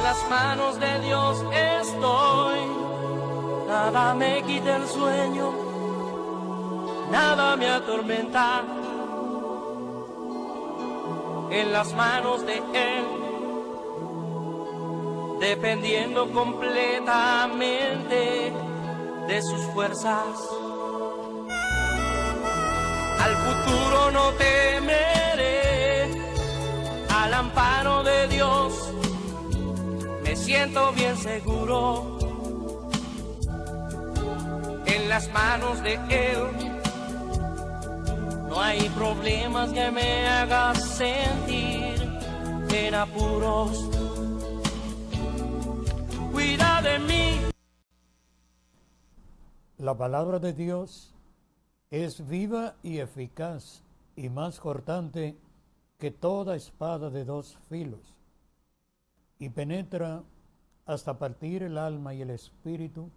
las manos de Dios estoy, nada me quita el sueño, nada me atormenta. En las manos de Él, dependiendo completamente de sus fuerzas. Al futuro no temeré, al amparo de Dios me siento bien seguro. En las manos de Él no hay problemas que me hagan sentir en apuros. Cuida de mí. La palabra de Dios es viva y eficaz y más cortante que toda espada de dos filos, y penetra hasta partir el alma y el espíritu,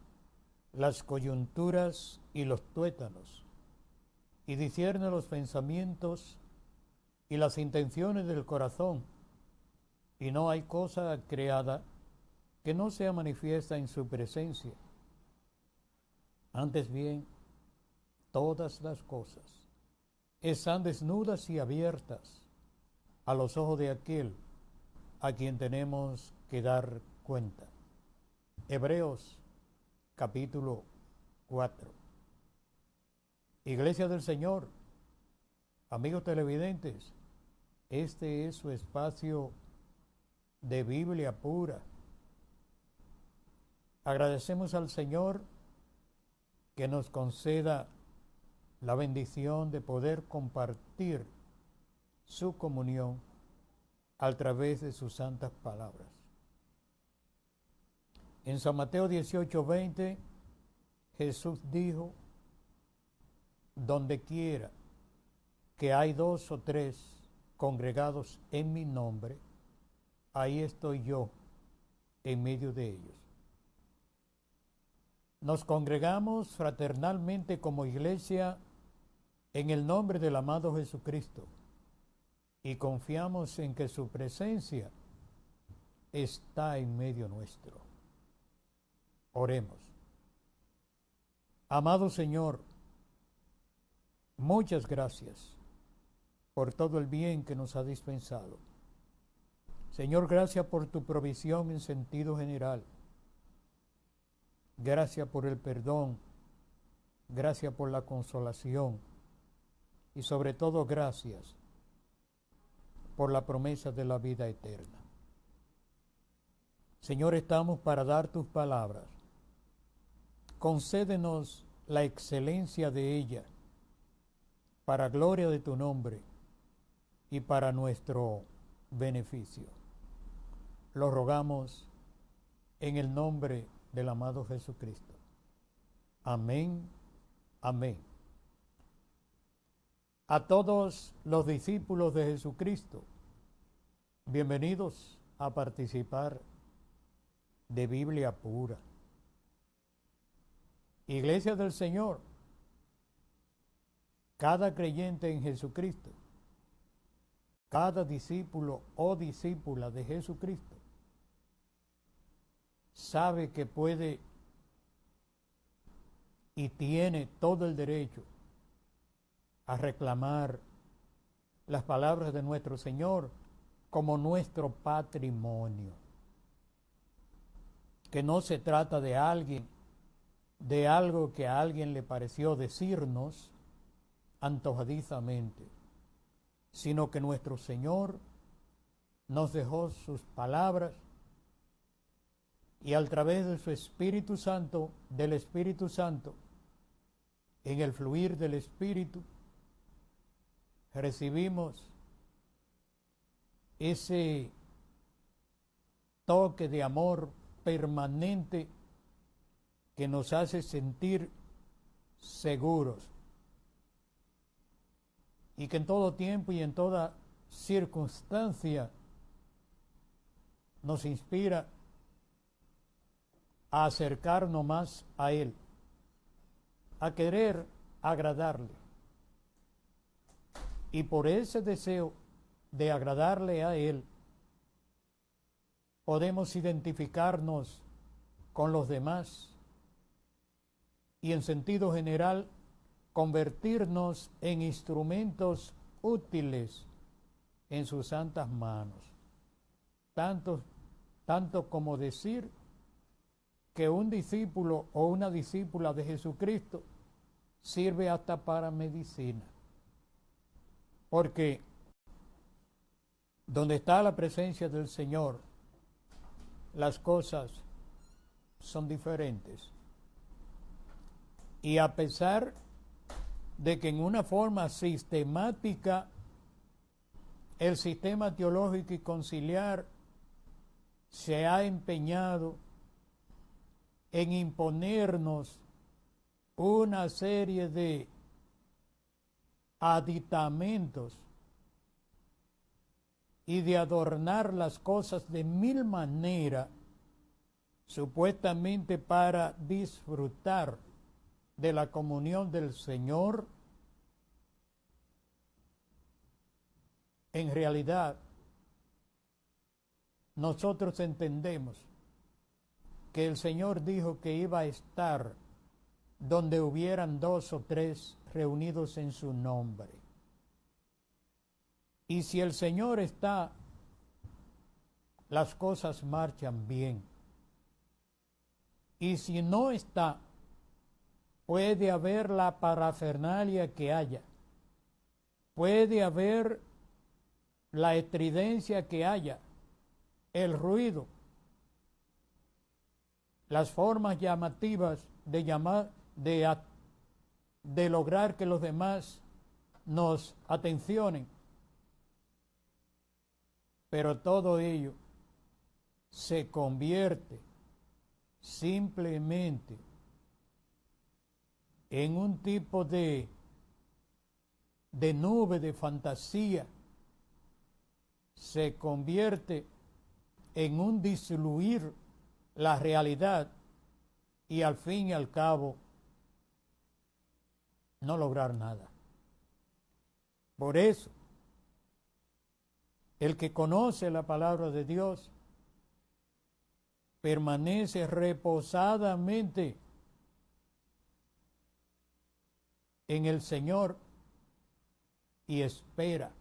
las coyunturas y los tuétanos, y discierne los pensamientos y las intenciones del corazón, y no hay cosa creada que no sea manifiesta en su presencia. Antes bien, todas las cosas están desnudas y abiertas a los ojos de aquel a quien tenemos que dar cuenta. Hebreos capítulo 4. Iglesia del Señor, amigos televidentes, este es su espacio de Biblia pura. Agradecemos al Señor que nos conceda la bendición de poder compartir su comunión a través de sus santas palabras. En San Mateo 18:20, Jesús dijo: donde quiera que hay 2 o 3 congregados en mi nombre, ahí estoy yo en medio de ellos. Nos congregamos fraternalmente como iglesia en el nombre del amado Jesucristo y confiamos en que su presencia está en medio nuestro. Oremos. Amado Señor, muchas gracias por todo el bien que nos ha dispensado. Señor, gracias por tu provisión en sentido general. Gracias por el perdón. Gracias por la consolación. Y sobre todo, gracias por la promesa de la vida eterna. Señor, estamos para dar tus palabras. Concédenos la excelencia de ella, para gloria de tu nombre y para nuestro beneficio. Lo rogamos en el nombre del amado Jesucristo. Amén, amén. A todos los discípulos de Jesucristo, bienvenidos a participar de Biblia pura. Iglesia del Señor, cada creyente en Jesucristo, cada discípulo o discípula de Jesucristo, sabe que puede y tiene todo el derecho a reclamar las palabras de nuestro Señor como nuestro patrimonio. Que no se trata de alguien, de algo que a alguien le pareció decirnos antojadizamente, sino que nuestro Señor nos dejó sus palabras y a través de su Espíritu Santo, del Espíritu Santo, en el fluir del Espíritu, recibimos ese toque de amor permanente que nos hace sentir seguros y que en todo tiempo y en toda circunstancia nos inspira a acercarnos más a Él, a querer agradarle. Y por ese deseo de agradarle a Él, podemos identificarnos con los demás y en sentido general convertirnos en instrumentos útiles en sus santas manos. Tanto como decir que un discípulo o una discípula de Jesucristo sirve hasta para medicina. Porque donde está la presencia del Señor, las cosas son diferentes. Y a pesar de que en una forma sistemática el sistema teológico y conciliar se ha empeñado en imponernos una serie de aditamentos y de adornar las cosas de mil maneras, supuestamente para disfrutar de la comunión del Señor, en realidad nosotros entendemos que el Señor dijo que iba a estar donde hubieran 2 o 3 reunidos en su nombre. Y si el Señor está, las cosas marchan bien. Y si no está, puede haber la parafernalia que haya, puede haber la estridencia que haya, el ruido, las formas llamativas de lograr que los demás nos atencionen. Pero todo ello se convierte simplemente en un tipo de nube de fantasía, se convierte en un diluir la realidad y al fin y al cabo no lograr nada. Por eso, el que conoce la palabra de Dios permanece reposadamente en el Señor y espera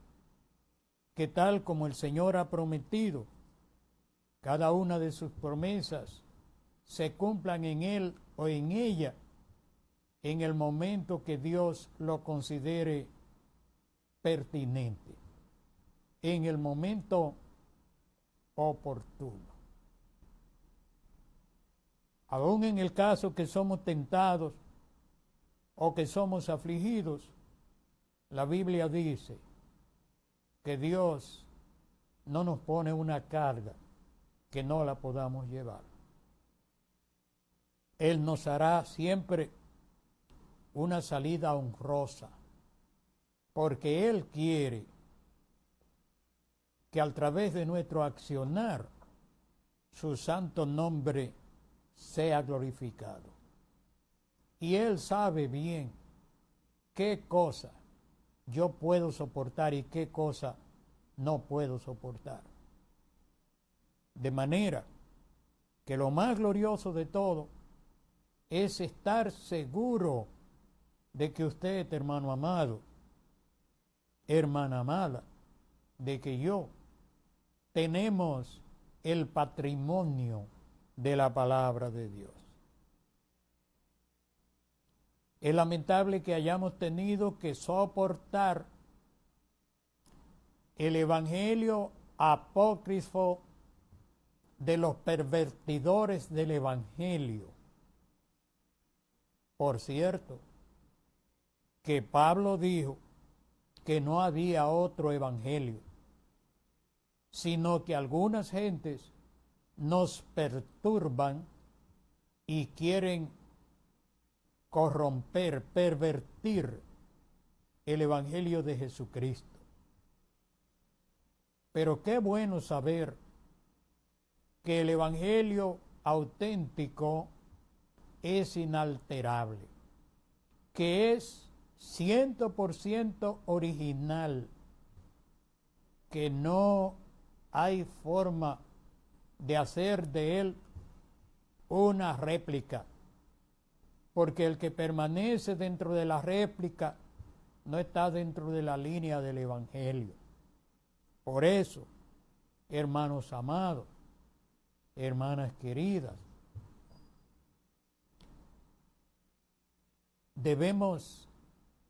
que tal como el Señor ha prometido, cada una de sus promesas se cumplan en él o en ella en el momento que Dios lo considere pertinente, en el momento oportuno. Aún en el caso que somos tentados o que somos afligidos, la Biblia dice que Dios no nos pone una carga que no la podamos llevar. Él nos hará siempre una salida honrosa, porque Él quiere que a través de nuestro accionar su santo nombre sea glorificado. Y Él sabe bien qué cosa yo puedo soportar y qué cosa no puedo soportar. De manera que lo más glorioso de todo es estar seguro de que usted, hermano amado, hermana amada, de que yo tenemos el patrimonio de la palabra de Dios. Es lamentable que hayamos tenido que soportar el evangelio apócrifo de los pervertidores del evangelio. Por cierto, que Pablo dijo que no había otro evangelio, sino que algunas gentes nos perturban y quieren corromper, pervertir el evangelio de Jesucristo. Pero qué bueno saber que el evangelio auténtico es inalterable, que es 100% original, que no hay forma de hacer de él una réplica, porque el que permanece dentro de la réplica no está dentro de la línea del Evangelio. Por eso, hermanos amados, hermanas queridas, debemos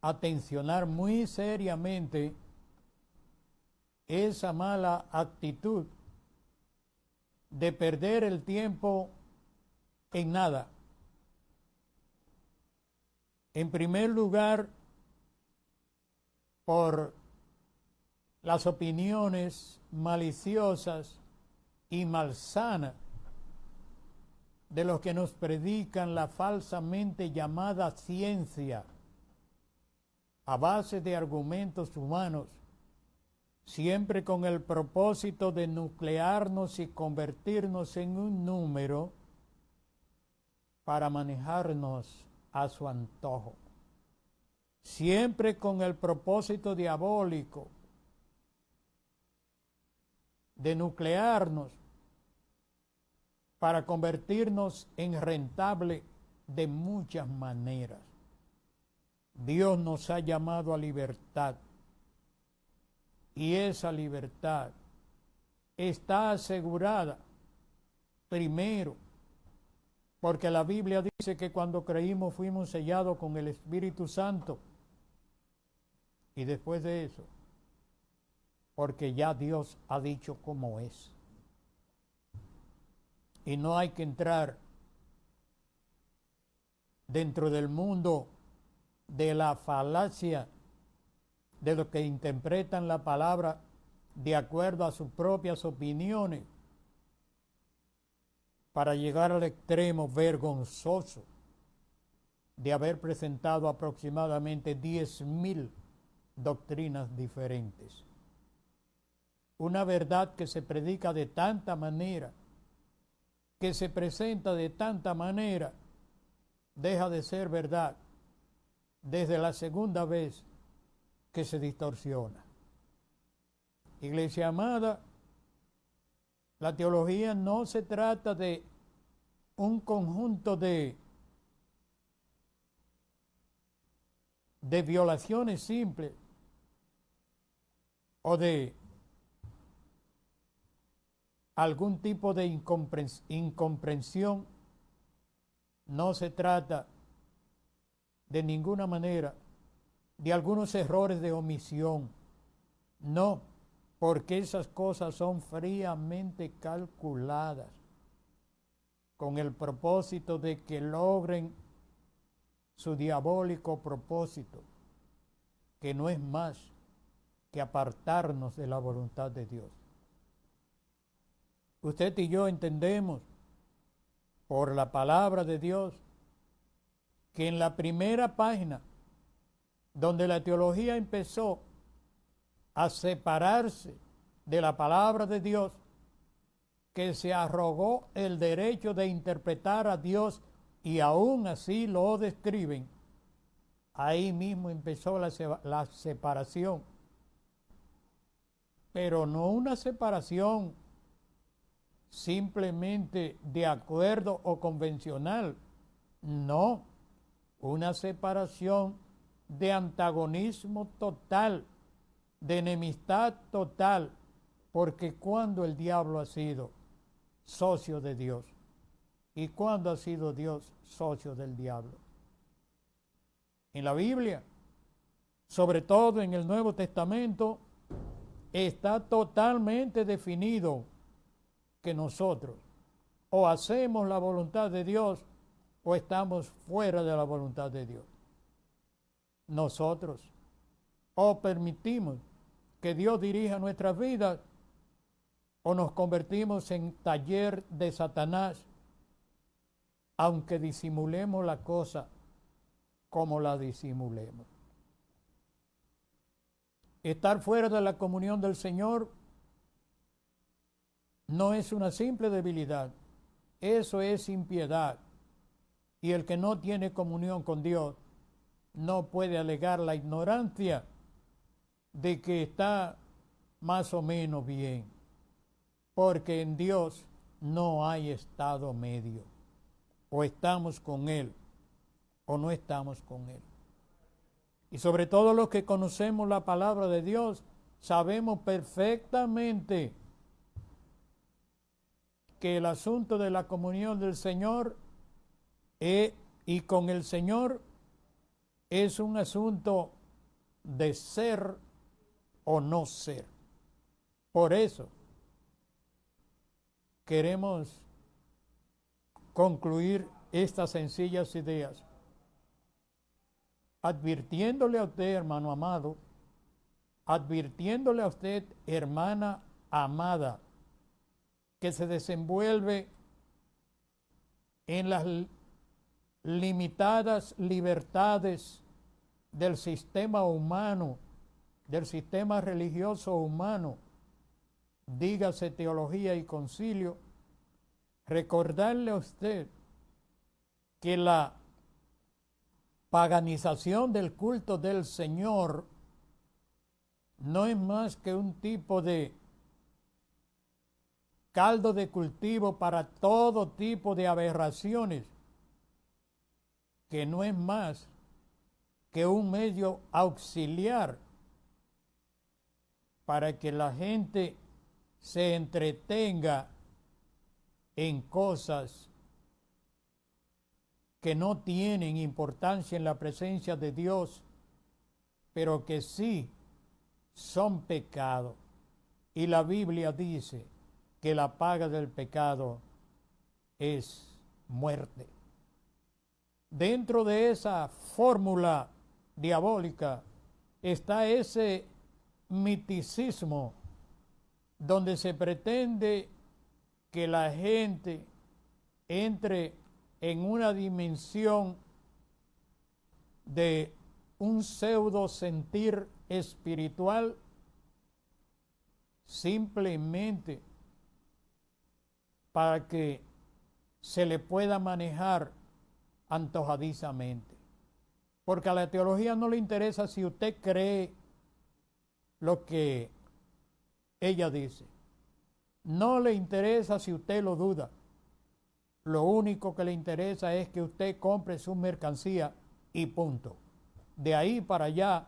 atencionar muy seriamente esa mala actitud de perder el tiempo en nada. En primer lugar, por las opiniones maliciosas y malsanas de los que nos predican la falsamente llamada ciencia a base de argumentos humanos, siempre con el propósito de nuclearnos y convertirnos en un número para manejarnos a su antojo, siempre con el propósito diabólico de nuclearnos para convertirnos en rentable de muchas maneras. Dios nos ha llamado a libertad, y esa libertad está asegurada primero porque la Biblia dice que cuando creímos fuimos sellados con el Espíritu Santo, y después de eso porque ya Dios ha dicho cómo es. Y no hay que entrar dentro del mundo de la falacia de los que interpretan la palabra de acuerdo a sus propias opiniones para llegar al extremo vergonzoso de haber presentado aproximadamente 10,000 doctrinas diferentes. Una verdad que se predica de tanta manera, que se presenta de tanta manera, deja de ser verdad desde la segunda vez que se distorsiona. Iglesia amada, la teología no se trata de un conjunto de violaciones simples o de algún tipo de incomprensión. No se trata de ninguna manera de algunos errores de omisión. No, porque esas cosas son fríamente calculadas con el propósito de que logren su diabólico propósito, que no es más que apartarnos de la voluntad de Dios. Usted y yo entendemos por la palabra de Dios que en la primera página donde la teología empezó a separarse de la palabra de Dios, que se arrogó el derecho de interpretar a Dios y aún así lo describen, ahí mismo empezó la separación. Pero no una separación simplemente de acuerdo o convencional, no, una separación de antagonismo total, de enemistad total, porque cuando el diablo ha sido socio de Dios y cuando ha sido Dios socio del diablo. En la Biblia, sobre todo en el Nuevo Testamento, está totalmente definido que nosotros o hacemos la voluntad de Dios o estamos fuera de la voluntad de Dios. Nosotros o permitimos que Dios dirija nuestras vidas o nos convertimos en taller de Satanás, aunque disimulemos la cosa como la disimulemos. Estar fuera de la comunión del Señor no es una simple debilidad, eso es impiedad. Y el que no tiene comunión con Dios no puede alegar la ignorancia de que está más o menos bien, porque en Dios no hay estado medio. O estamos con Él o no estamos con Él. Y sobre todo los que conocemos la palabra de Dios, sabemos perfectamente que el asunto de la comunión del Señor y con el Señor es un asunto de ser o no ser. Por eso queremos concluir estas sencillas ideas, advirtiéndole a usted, hermano amado, advirtiéndole a usted, hermana amada, que se desenvuelve en las limitadas libertades del sistema humano, del sistema religioso humano, dígase teología y concilio, recordarle a usted que la paganización del culto del Señor no es más que un tipo de caldo de cultivo para todo tipo de aberraciones, que no es más que un medio auxiliar para que la gente se entretenga en cosas que no tienen importancia en la presencia de Dios, pero que sí son pecado. Y la Biblia dice que la paga del pecado es muerte. Dentro de esa fórmula diabólica está ese miticismo donde se pretende que la gente entre en una dimensión de un pseudo sentir espiritual simplemente para que se le pueda manejar antojadizamente. Porque a la teología no le interesa si usted cree lo que ella dice. No le interesa si usted lo duda. Lo único que le interesa es que usted compre su mercancía y punto. De ahí para allá,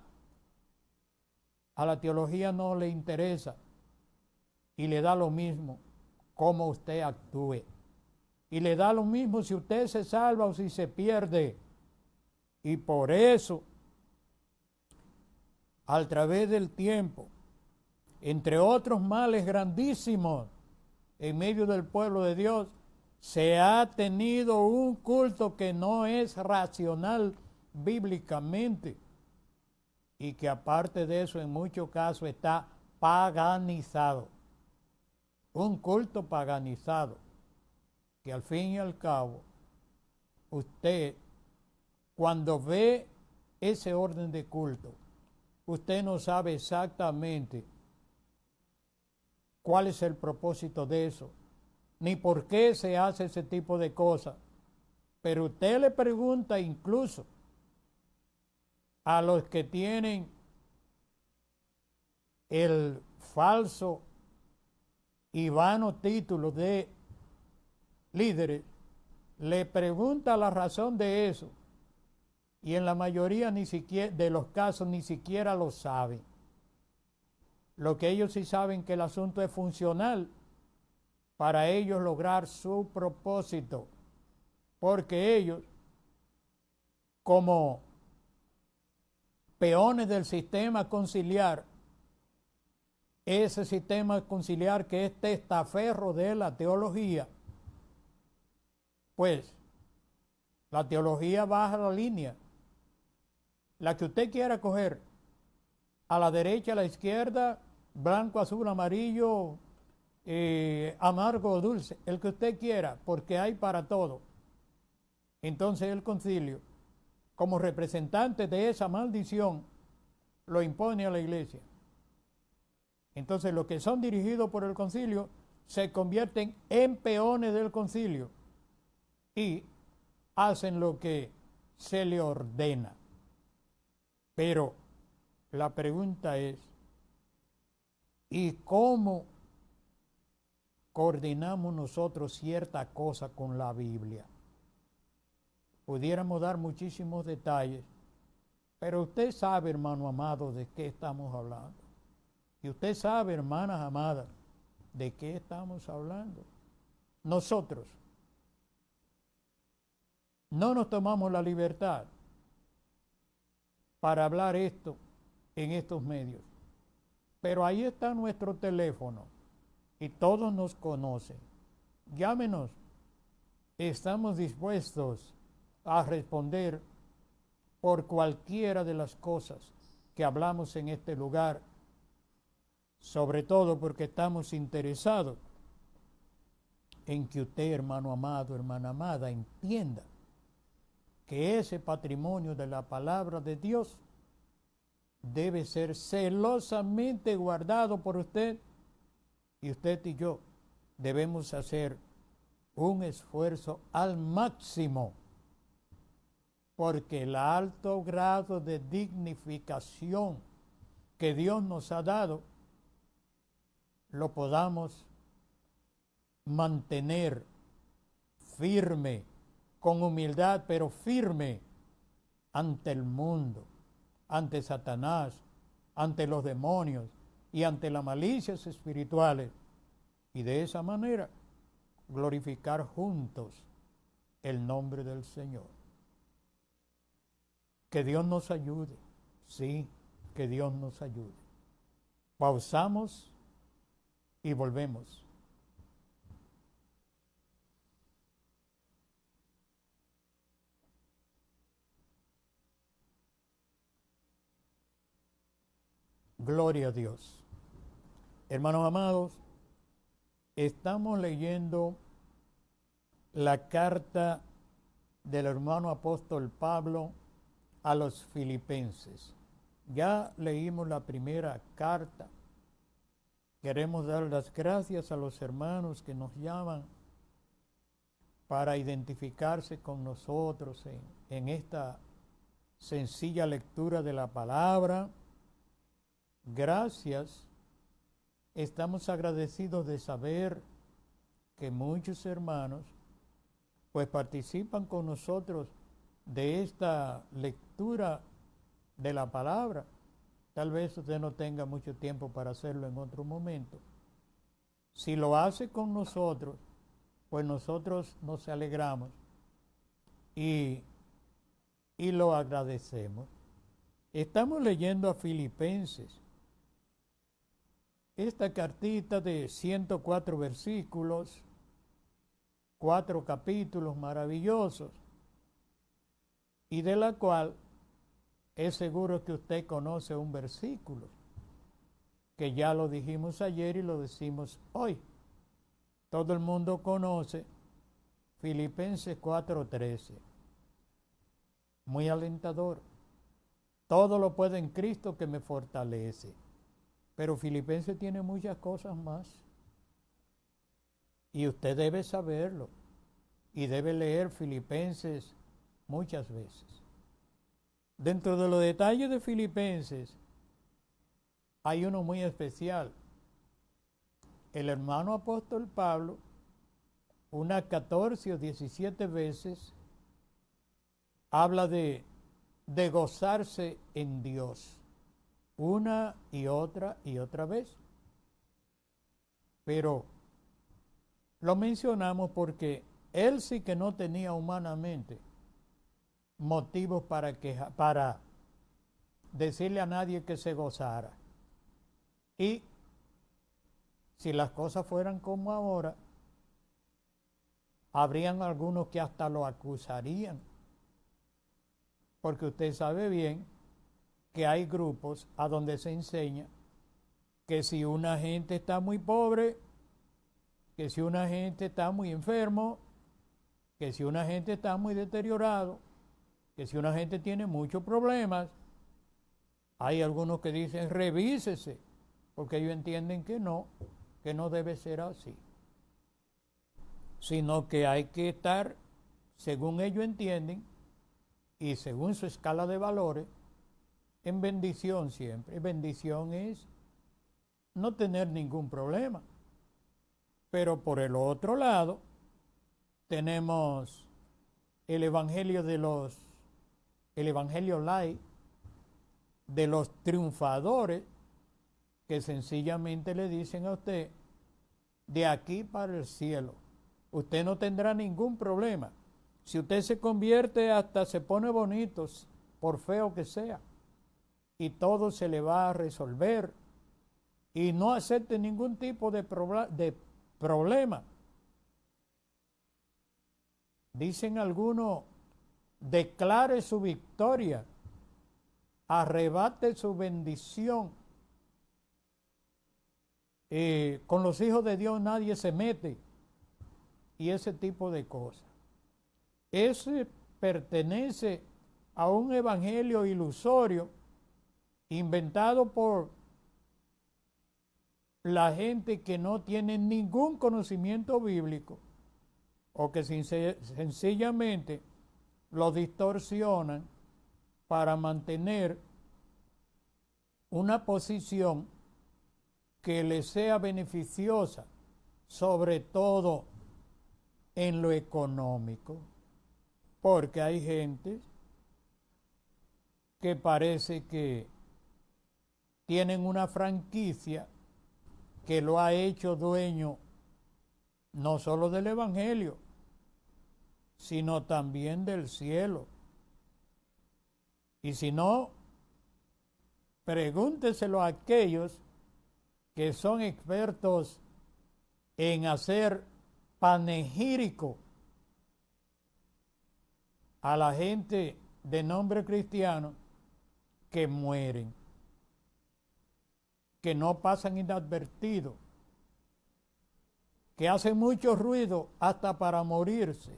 a la teología no le interesa y le da lo mismo cómo usted actúe. Y le da lo mismo si usted se salva o si se pierde. Y por eso, a través del tiempo, entre otros males grandísimos en medio del pueblo de Dios, se ha tenido un culto que no es racional bíblicamente y que aparte de eso en muchos casos está paganizado. Un culto paganizado que al fin y al cabo usted cuando ve ese orden de culto, usted no sabe exactamente cuál es el propósito de eso, ni por qué se hace ese tipo de cosas. Pero usted le pregunta incluso a los que tienen el falso y vano título de líderes, le pregunta la razón de eso y en la mayoría de los casos ni siquiera lo saben. Lo que ellos sí saben que el asunto es funcional para ellos lograr su propósito, porque ellos, como peones del sistema conciliar, ese sistema conciliar que es testaferro de la teología, pues la teología baja la línea, la que usted quiera coger, a la derecha, a la izquierda, blanco, azul, amarillo, amargo o dulce, el que usted quiera, porque hay para todo. Entonces el concilio, como representante de esa maldición, lo impone a la iglesia. Entonces los que son dirigidos por el concilio se convierten en peones del concilio y hacen lo que se le ordena. Pero la pregunta es, ¿y cómo coordinamos nosotros cierta cosa con la Biblia. Pudiéramos dar muchísimos detalles, pero usted sabe, hermano amado, de qué estamos hablando. Y usted sabe, hermanas amadas, de qué estamos hablando. Nosotros no nos tomamos la libertad para hablar esto en estos medios. Pero ahí está nuestro teléfono y todos nos conocen. Llámenos. Estamos dispuestos a responder por cualquiera de las cosas que hablamos en este lugar, sobre todo porque estamos interesados en que usted, hermano amado, hermana amada, entienda que ese patrimonio de la palabra de Dios debe ser celosamente guardado por usted, y usted y yo debemos hacer un esfuerzo al máximo porque el alto grado de dignificación que Dios nos ha dado lo podamos mantener firme, con humildad, pero firme ante el mundo, ante Satanás, ante los demonios y ante las malicias espirituales, y de esa manera glorificar juntos el nombre del Señor. Que Dios nos ayude, sí, que Dios nos ayude. Pausamos y volvemos. Gloria a Dios. Hermanos amados, estamos leyendo la carta del hermano apóstol Pablo a los filipenses. Ya leímos la primera carta. Queremos dar las gracias a los hermanos que nos llaman para identificarse con nosotros en esta sencilla lectura de la palabra. Gracias. Estamos agradecidos de saber que muchos hermanos pues participan con nosotros de esta lectura de la palabra. Tal vez usted no tenga mucho tiempo para hacerlo en otro momento. Si lo hace con nosotros, pues nosotros nos alegramos y lo agradecemos. Estamos leyendo a Filipenses. Esta cartita de 104 versículos, 4 capítulos maravillosos, y de la cual es seguro que usted conoce un versículo, que ya lo dijimos ayer y lo decimos hoy. Todo el mundo conoce Filipenses 4:13. Muy alentador. Todo lo puedo en Cristo que me fortalece. Pero Filipenses tiene muchas cosas más. Y usted debe saberlo. Y debe leer Filipenses muchas veces. Dentro de los detalles de Filipenses hay uno muy especial. El hermano apóstol Pablo, unas 14 o 17 veces, habla de gozarse en Dios. Una y otra vez. Pero lo mencionamos porque él sí que no tenía humanamente motivos para decirle a nadie que se gozara. Y si las cosas fueran como ahora, habrían algunos que hasta lo acusarían. Porque usted sabe bien que hay grupos a donde se enseña que si una gente está muy pobre, que si una gente está muy enfermo, que si una gente está muy deteriorado, que si una gente tiene muchos problemas, hay algunos que dicen revísese, porque ellos entienden que no debe ser así, sino que hay que estar, según ellos entienden, y según su escala de valores, en bendición siempre. Bendición es no tener ningún problema. Pero por el otro lado, tenemos el evangelio el evangelio light de los triunfadores, que sencillamente le dicen a usted, de aquí para el cielo, usted no tendrá ningún problema. Si usted se convierte, hasta se pone bonito, por feo que sea, y todo se le va a resolver, y no acepte ningún tipo de problema. Dicen algunos, declare su victoria, arrebate su bendición. Con los hijos de Dios nadie se mete, y ese tipo de cosas. Ese pertenece a un evangelio ilusorio inventado por la gente que no tiene ningún conocimiento bíblico, o que sencillamente lo distorsionan para mantener una posición que les sea beneficiosa, sobre todo en lo económico, porque hay gente que parece que tienen una franquicia que lo ha hecho dueño no solo del evangelio, sino también del cielo. Y si no, pregúnteselo a aquellos que son expertos en hacer panegírico a la gente de nombre cristiano que mueren, que no pasan inadvertidos, que hacen mucho ruido hasta para morirse.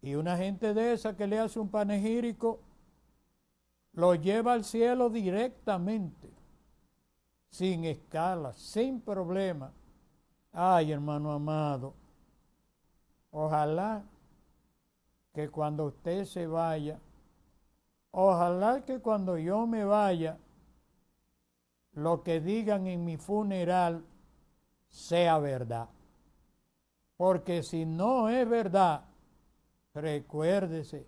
Y una gente de esa que le hace un panegírico lo lleva al cielo directamente, sin escala, sin problema. Ay, hermano amado, ojalá que cuando usted se vaya, ojalá que cuando yo me vaya, lo que digan en mi funeral sea verdad. Porque si no es verdad, recuérdese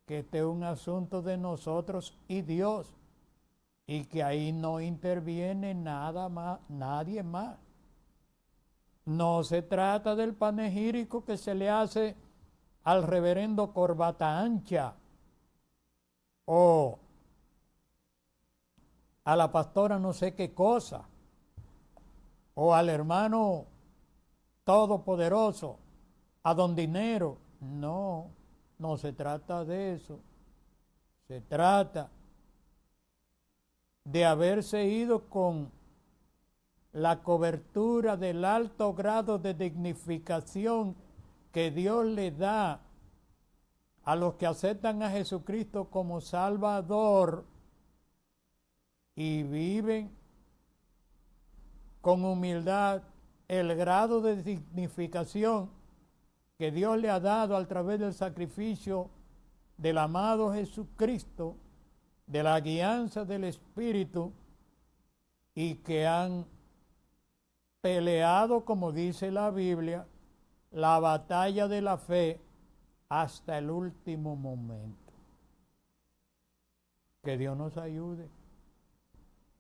que este es un asunto de nosotros y Dios, y que ahí no interviene nada más, nadie más. No se trata del panegírico que se le hace al reverendo Corbata Ancha o a la pastora no sé qué cosa, o al hermano todopoderoso, a don Dinero. No, no se trata de eso. Se trata de haberse ido con la cobertura del alto grado de dignificación que Dios le da a los que aceptan a Jesucristo como Salvador y viven con humildad el grado de dignificación que Dios le ha dado a través del sacrificio del amado Jesucristo, de la guianza del Espíritu, y que han peleado, como dice la Biblia, la batalla de la fe hasta el último momento. Que Dios nos ayude.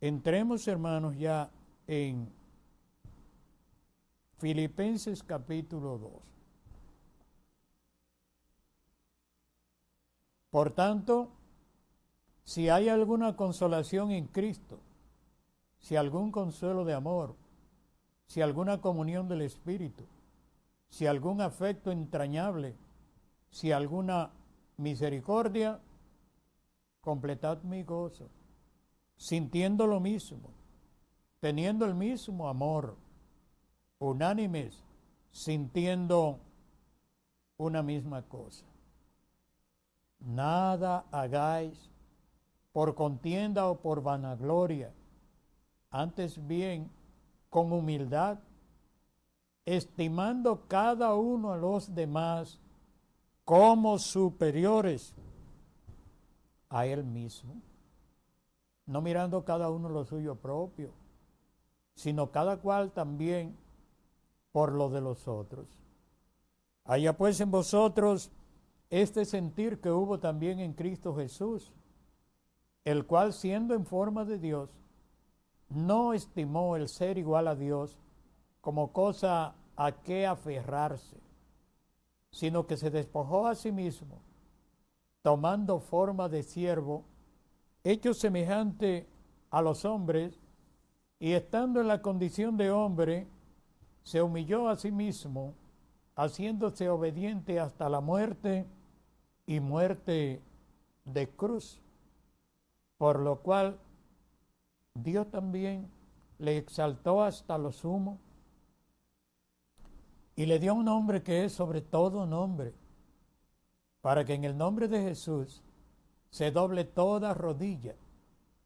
Entremos, hermanos, ya en Filipenses capítulo 2. Por tanto, si hay alguna consolación en Cristo, si algún consuelo de amor, si alguna comunión del Espíritu, si algún afecto entrañable, si alguna misericordia, completad mi gozo, sintiendo lo mismo, teniendo el mismo amor, unánimes, sintiendo una misma cosa. Nada hagáis por contienda o por vanagloria, antes bien con humildad, estimando cada uno a los demás como superiores a él mismo, no mirando cada uno lo suyo propio, sino cada cual también por lo de los otros. Haya pues en vosotros este sentir que hubo también en Cristo Jesús, el cual, siendo en forma de Dios, no estimó el ser igual a Dios como cosa a que aferrarse, sino que se despojó a sí mismo, tomando forma de siervo, hecho semejante a los hombres, y estando en la condición de hombre, se humilló a sí mismo, haciéndose obediente hasta la muerte y muerte de cruz, por lo cual Dios también le exaltó hasta lo sumo y le dio un nombre que es sobre todo nombre, para que en el nombre de Jesús se doble toda rodilla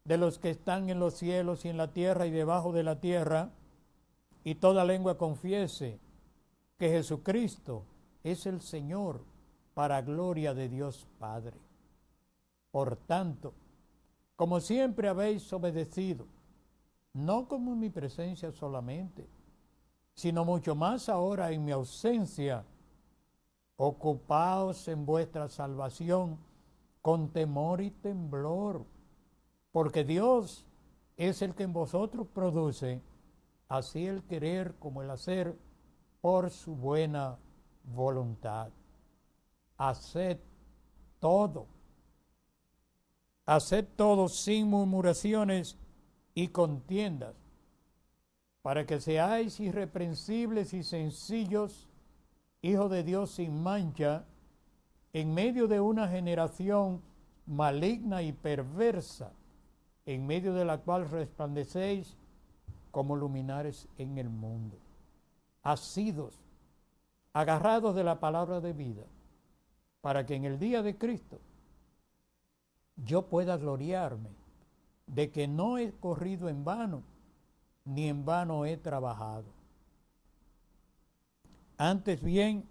de los que están en los cielos y en la tierra y debajo de la tierra, y toda lengua confiese que Jesucristo es el Señor, para gloria de Dios Padre. Por tanto, como siempre habéis obedecido, no como en mi presencia solamente, sino mucho más ahora en mi ausencia, ocupaos en vuestra salvación con temor y temblor, porque Dios es el que en vosotros produce así el querer como el hacer por su buena voluntad. Haced todo sin murmuraciones y contiendas, para que seáis irreprensibles y sencillos, hijos de Dios sin mancha, en medio de una generación maligna y perversa, en medio de la cual resplandecéis como luminares en el mundo. Asidos, agarrados de la palabra de vida, para que en el día de Cristo yo pueda gloriarme de que no he corrido en vano, ni en vano he trabajado. Antes bien,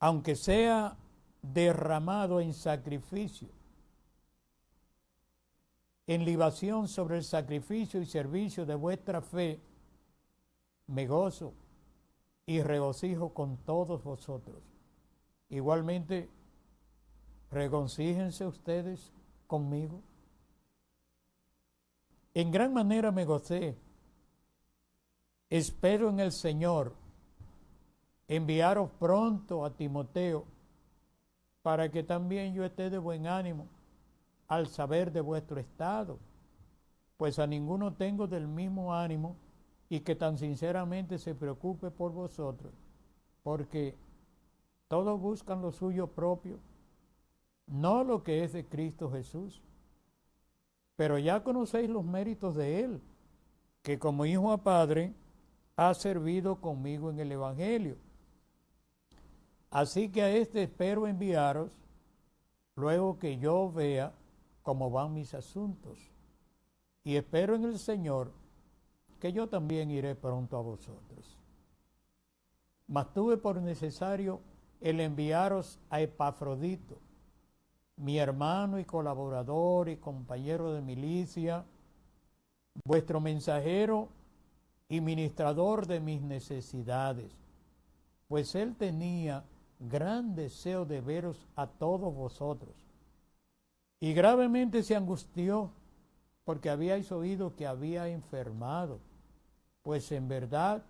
aunque sea derramado en sacrificio, en libación sobre el sacrificio y servicio de vuestra fe, me gozo y regocijo con todos vosotros. Igualmente, regocíjense ustedes conmigo. En gran manera me gocé. Espero en el Señor enviaros pronto a Timoteo, para que también yo esté de buen ánimo al saber de vuestro estado, pues a ninguno tengo del mismo ánimo y que tan sinceramente se preocupe por vosotros, porque todos buscan lo suyo propio, no lo que es de Cristo Jesús. Pero ya conocéis los méritos de Él, que como hijo a padre ha servido conmigo en el Evangelio. Así que a este espero enviaros, luego que yo vea cómo van mis asuntos. Y espero en el Señor que yo también iré pronto a vosotros. Mas tuve por necesario el enviaros a Epafrodito, mi hermano y colaborador y compañero de milicia, vuestro mensajero y ministrador de mis necesidades, pues él tenía gran deseo de veros a todos vosotros, y gravemente se angustió porque habíais oído que había enfermado, pues en verdad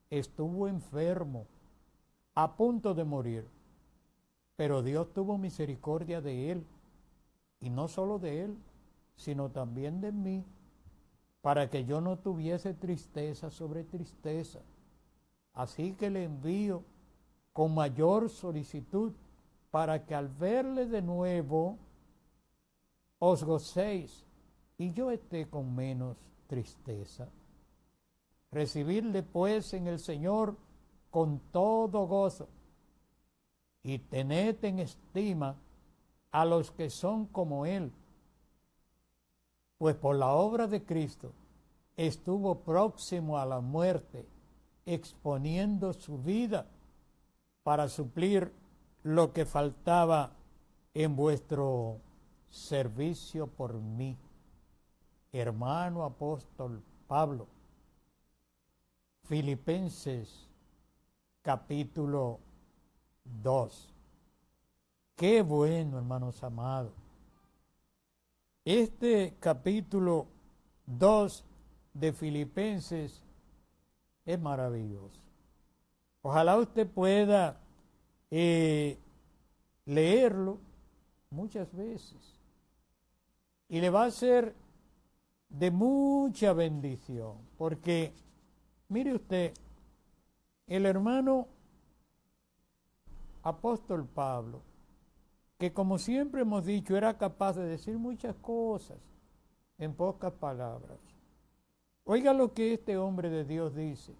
estuvo enfermo, a punto de morir. Pero Dios tuvo misericordia de él, y no solo de él, sino también de mí, para que yo no tuviese tristeza sobre tristeza. Así que le envío con mayor solicitud, para que al verle de nuevo os gocéis, y yo esté con menos tristeza. Recibidle pues en el Señor con todo gozo, y tened en estima a los que son como Él, pues por la obra de Cristo estuvo próximo a la muerte, exponiendo su vida para suplir lo que faltaba en vuestro servicio por mí. Hermano apóstol Pablo, Filipenses capítulo 2. Qué bueno, hermanos amados. Este capítulo 2 de Filipenses es maravilloso. Ojalá usted pueda leerlo muchas veces y le va a ser de mucha bendición, porque mire usted, el hermano apóstol Pablo, que como siempre hemos dicho, era capaz de decir muchas cosas en pocas palabras. Oiga lo que este hombre de Dios dice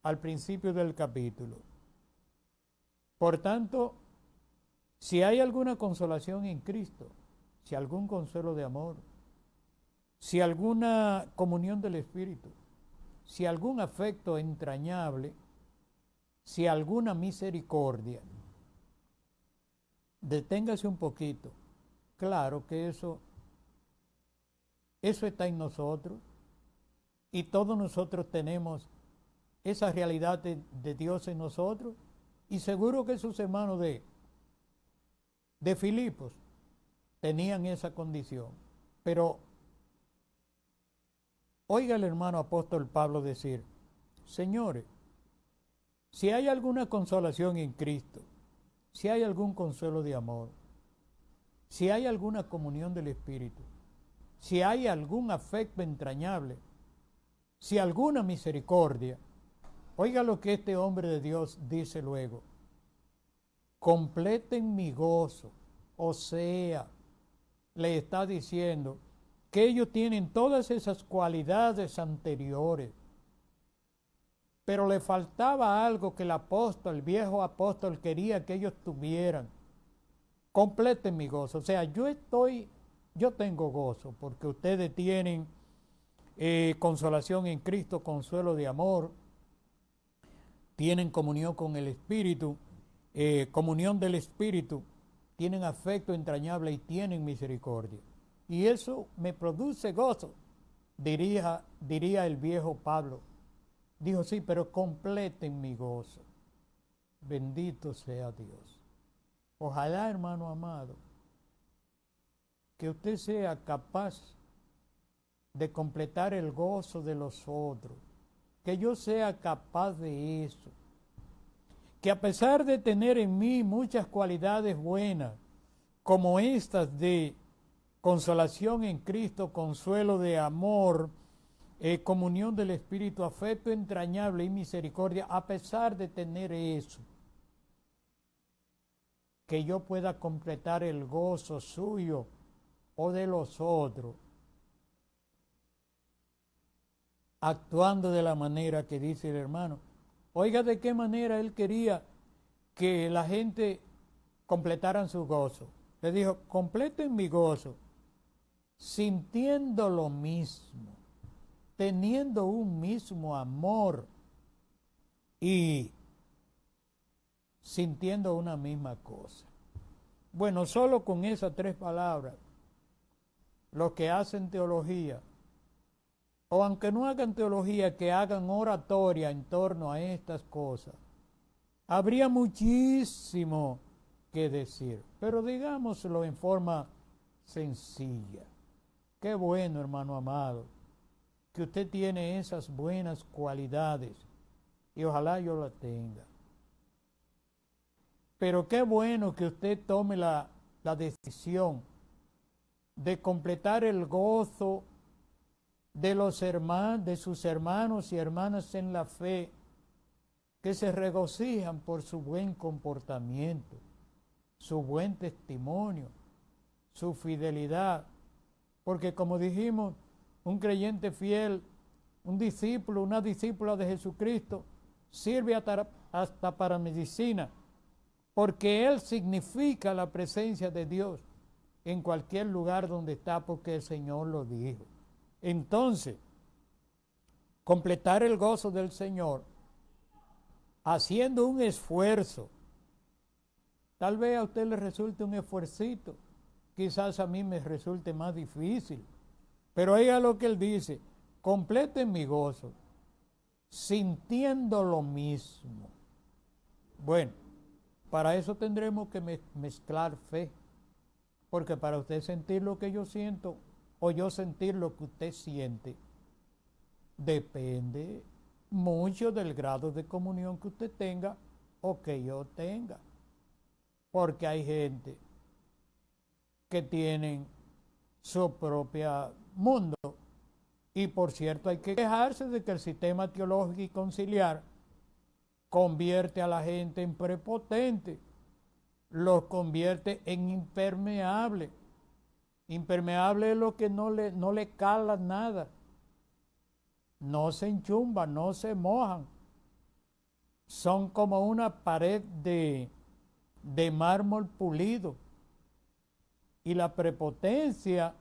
al principio del capítulo. Por tanto, si hay alguna consolación en Cristo, si algún consuelo de amor, si alguna comunión del Espíritu, si algún afecto entrañable, si alguna misericordia, deténgase un poquito. Claro que eso está en nosotros y todos nosotros tenemos esa realidad de Dios en nosotros, y seguro que sus hermanos de Filipos tenían esa condición. Pero oiga el hermano apóstol Pablo decir: señores, si hay alguna consolación en Cristo, si hay algún consuelo de amor, si hay alguna comunión del Espíritu, si hay algún afecto entrañable, si alguna misericordia, oiga lo que este hombre de Dios dice luego: completen mi gozo. O sea, le está diciendo que ellos tienen todas esas cualidades anteriores, pero le faltaba algo que el viejo apóstol quería que ellos tuvieran. Completen mi gozo. O sea, yo tengo gozo porque ustedes tienen consolación en Cristo, consuelo de amor, tienen comunión con el Espíritu, comunión del Espíritu, tienen afecto entrañable y tienen misericordia. Y eso me produce gozo, diría el viejo Pablo. Dijo: sí, pero completen mi gozo. Bendito sea Dios. Ojalá, hermano amado, que usted sea capaz de completar el gozo de los otros, que yo sea capaz de eso, que a pesar de tener en mí muchas cualidades buenas, como estas de consolación en Cristo, consuelo de amor, comunión del Espíritu, afecto entrañable y misericordia, a pesar de tener eso, que yo pueda completar el gozo suyo o de los otros, actuando de la manera que dice el hermano. Oiga de qué manera él quería que la gente completaran su gozo. Le dijo: completen mi gozo sintiendo lo mismo, teniendo un mismo amor y sintiendo una misma cosa. Bueno, solo con esas 3 palabras, los que hacen teología, o aunque no hagan teología, que hagan oratoria en torno a estas cosas, habría muchísimo que decir, pero digámoslo en forma sencilla. Qué bueno, hermano amado, que usted tiene esas buenas cualidades y ojalá yo las tenga. Pero qué bueno que usted tome la decisión de completar el gozo de sus hermanos y hermanas en la fe, que se regocijan por su buen comportamiento, su buen testimonio, su fidelidad. Porque como dijimos, un creyente fiel, un discípulo, una discípula de Jesucristo, sirve hasta para medicina, porque él significa la presencia de Dios en cualquier lugar donde está, porque el Señor lo dijo. Entonces, completar el gozo del Señor haciendo un esfuerzo. Tal vez a usted le resulte un esfuercito, quizás a mí me resulte más difícil, pero oiga lo que él dice: completen mi gozo sintiendo lo mismo. Bueno, para eso tendremos que mezclar fe, porque para usted sentir lo que yo siento o yo sentir lo que usted siente, depende mucho del grado de comunión que usted tenga o que yo tenga. Porque hay gente que tienen su propio mundo. Y por cierto, hay que quejarse de que el sistema teológico y conciliar convierte a la gente en prepotente, los convierte en impermeable. Impermeable es lo que no le cala nada. No se enchumban, no se mojan. Son como una pared de mármol pulido. Y la prepotencia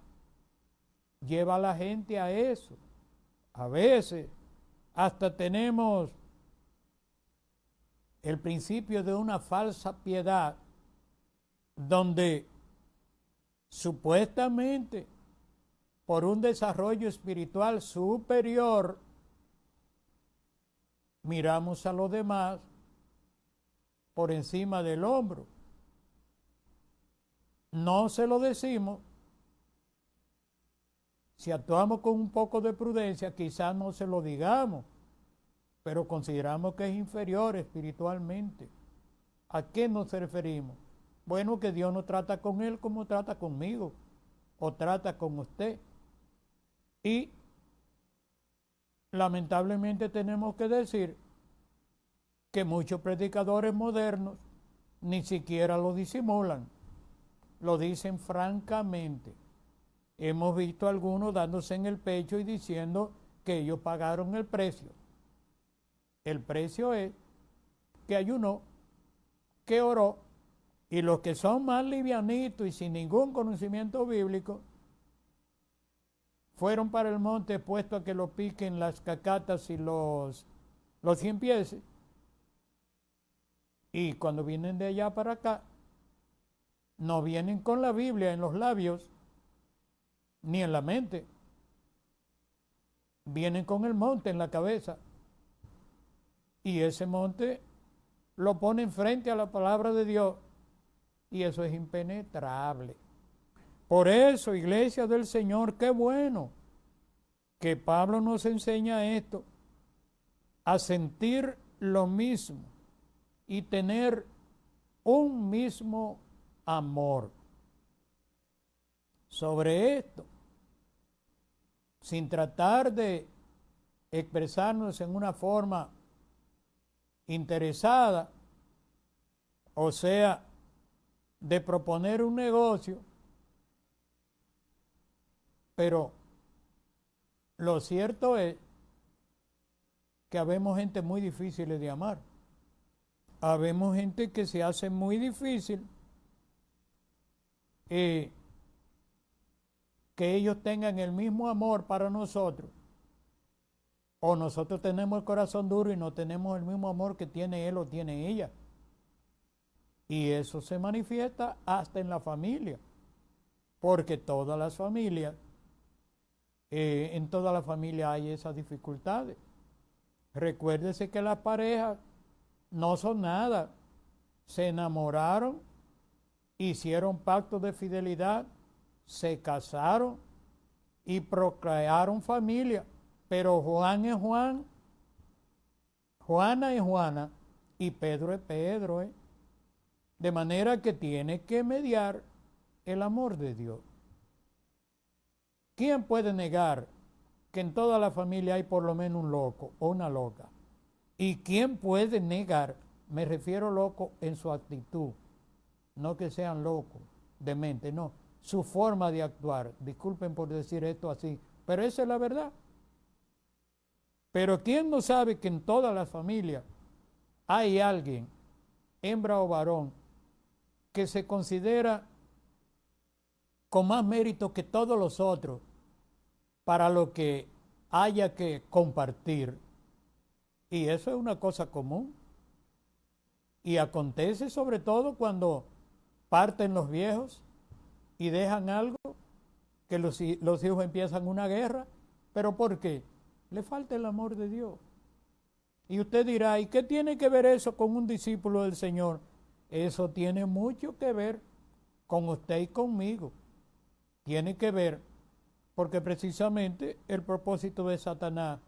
lleva a la gente a eso. A veces hasta tenemos el principio de una falsa piedad donde supuestamente por un desarrollo espiritual superior miramos a los demás por encima del hombro. No se lo decimos. Si actuamos con un poco de prudencia, quizás no se lo digamos, pero consideramos que es inferior espiritualmente. ¿A qué nos referimos? Bueno, que Dios no trata con él como trata conmigo o trata con usted. Y lamentablemente tenemos que decir que muchos predicadores modernos ni siquiera lo disimulan, lo dicen francamente. Hemos visto algunos dándose en el pecho y diciendo que ellos pagaron el precio. El precio es que ayunó, que oró, y los que son más livianitos y sin ningún conocimiento bíblico fueron para el monte puesto a que lo piquen las cacatas y los ciempieses. Y cuando vienen de allá para acá, no vienen con la Biblia en los labios ni en la mente. Vienen con el monte en la cabeza. Y ese monte lo ponen frente a la palabra de Dios. Y eso es impenetrable. Por eso, Iglesia del Señor, qué bueno que Pablo nos enseña esto, a sentir lo mismo y tener un mismo amor. Sobre esto, sin tratar de expresarnos en una forma interesada, o sea, de proponer un negocio, pero lo cierto es que habemos gente muy difícil de amar. Habemos gente que se hace muy difícil que ellos tengan el mismo amor para nosotros, o nosotros tenemos el corazón duro y no tenemos el mismo amor que tiene él o tiene ella. Y eso se manifiesta hasta en la familia, porque todas las familias, en toda la familia hay esas dificultades. Recuérdese que las parejas no son nada, se enamoraron, hicieron pactos de fidelidad, se casaron y procrearon familia, pero Juan es Juan, Juana es Juana y Pedro es Pedro, de manera que tiene que mediar el amor de Dios. ¿Quién puede negar que en toda la familia hay por lo menos un loco o una loca? ¿Y quién puede negar, me refiero loco en su actitud, no que sean locos de mente, no, su forma de actuar? Disculpen por decir esto así, pero esa es la verdad. Pero ¿quién no sabe que en toda la familia hay alguien, hembra o varón, que se considera con más mérito que todos los otros para lo que haya que compartir? Y eso es una cosa común. Y acontece sobre todo cuando parten los viejos y dejan algo, que los hijos empiezan una guerra. ¿Pero por qué? Le falta el amor de Dios. Y usted dirá, ¿y qué tiene que ver eso con un discípulo del Señor? Eso tiene mucho que ver con usted y conmigo. Tiene que ver, porque precisamente el propósito de Satanás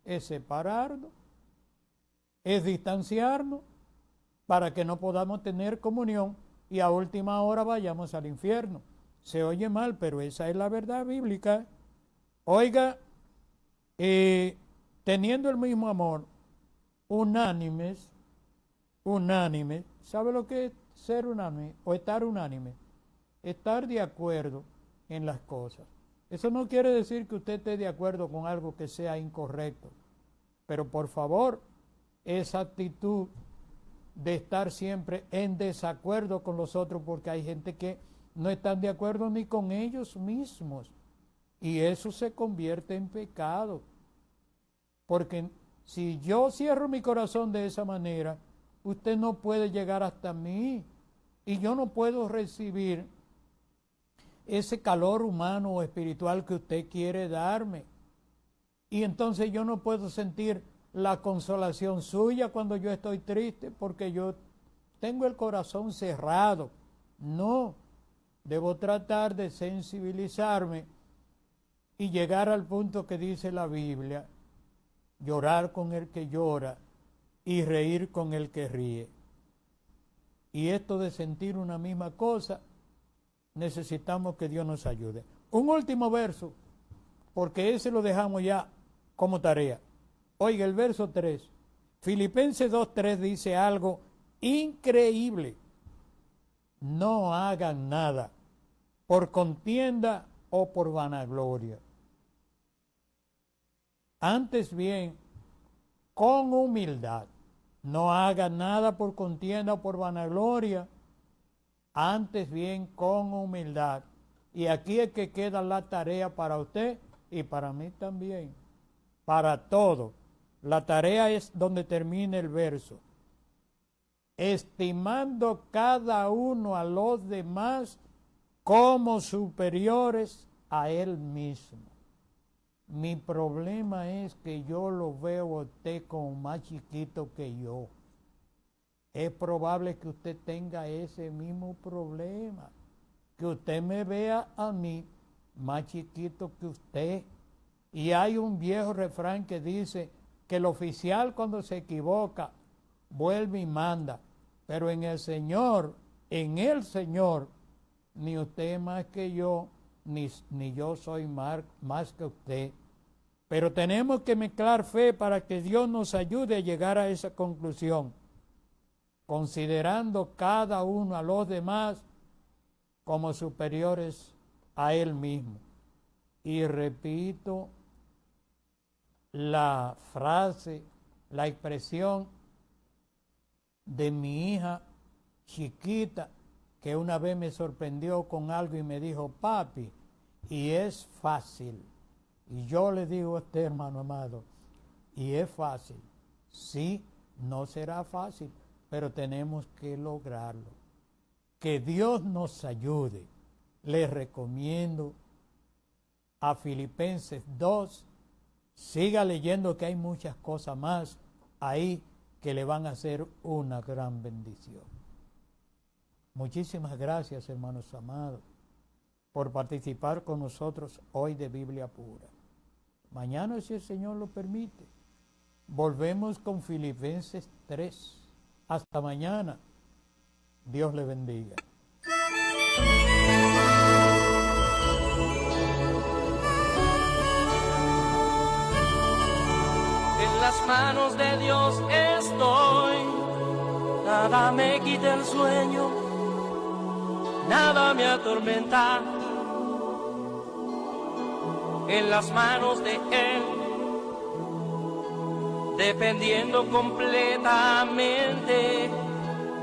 es separarnos, es distanciarnos, para que no podamos tener comunión y a última hora vayamos al infierno. Se oye mal, pero esa es la verdad bíblica. Oiga, teniendo el mismo amor, unánimes, ¿sabe lo que es ser unánime o estar unánime? Estar de acuerdo en las cosas. Eso no quiere decir que usted esté de acuerdo con algo que sea incorrecto, pero por favor, esa actitud de estar siempre en desacuerdo con los otros, porque hay gente que no están de acuerdo ni con ellos mismos, y eso se convierte en pecado, porque si yo cierro mi corazón de esa manera, usted no puede llegar hasta mí, y yo no puedo recibir ese calor humano o espiritual que usted quiere darme, y entonces yo no puedo sentir la consolación suya cuando yo estoy triste, porque yo tengo el corazón cerrado. No, debo tratar de sensibilizarme y llegar al punto que dice la Biblia: llorar con el que llora y reír con el que ríe. Y esto de sentir una misma cosa, necesitamos que Dios nos ayude. Un último verso, porque ese lo dejamos ya como tarea. Oiga, el verso 3, Filipenses 2:3 dice algo increíble: no hagan nada por contienda o por vanagloria, antes bien con humildad. No hagan nada por contienda o por vanagloria, antes bien con humildad. Y aquí es que queda la tarea para usted y para mí también, para todos. La tarea es donde termina el verso: estimando cada uno a los demás como superiores a él mismo. Mi problema es que yo lo veo a usted como más chiquito que yo. Es probable que usted tenga ese mismo problema, que usted me vea a mí más chiquito que usted. Y hay un viejo refrán que dice que el oficial cuando se equivoca vuelve y manda, pero en el Señor, ni usted es más que yo, ni yo soy más que usted. Pero tenemos que mezclar fe para que Dios nos ayude a llegar a esa conclusión, considerando cada uno a los demás como superiores a él mismo. Y repito la frase, la expresión de mi hija chiquita, que una vez me sorprendió con algo y me dijo: papi, y es fácil. Y yo le digo a usted, hermano amado, y es fácil. Sí, no será fácil, pero tenemos que lograrlo. Que Dios nos ayude. Les recomiendo a Filipenses 2, siga leyendo, que hay muchas cosas más ahí que le van a hacer una gran bendición. Muchísimas gracias, hermanos amados, por participar con nosotros hoy de Biblia Pura. Mañana, si el Señor lo permite, volvemos con Filipenses 3. Hasta mañana. Dios le bendiga. En las manos de Dios estoy, nada me quita el sueño, nada me atormenta. En las manos de Él, dependiendo completamente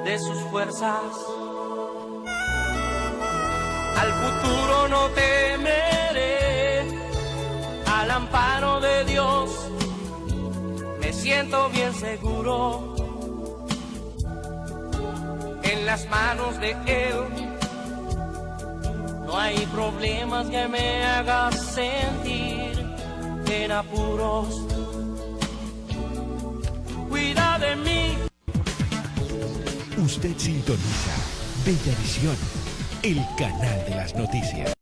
de sus fuerzas. Al futuro no temeré, al amparo de Dios me siento bien seguro. En las manos de Él no hay problemas que me hagan sentir en apuros. Usted sintoniza Bella Visión, el canal de las noticias.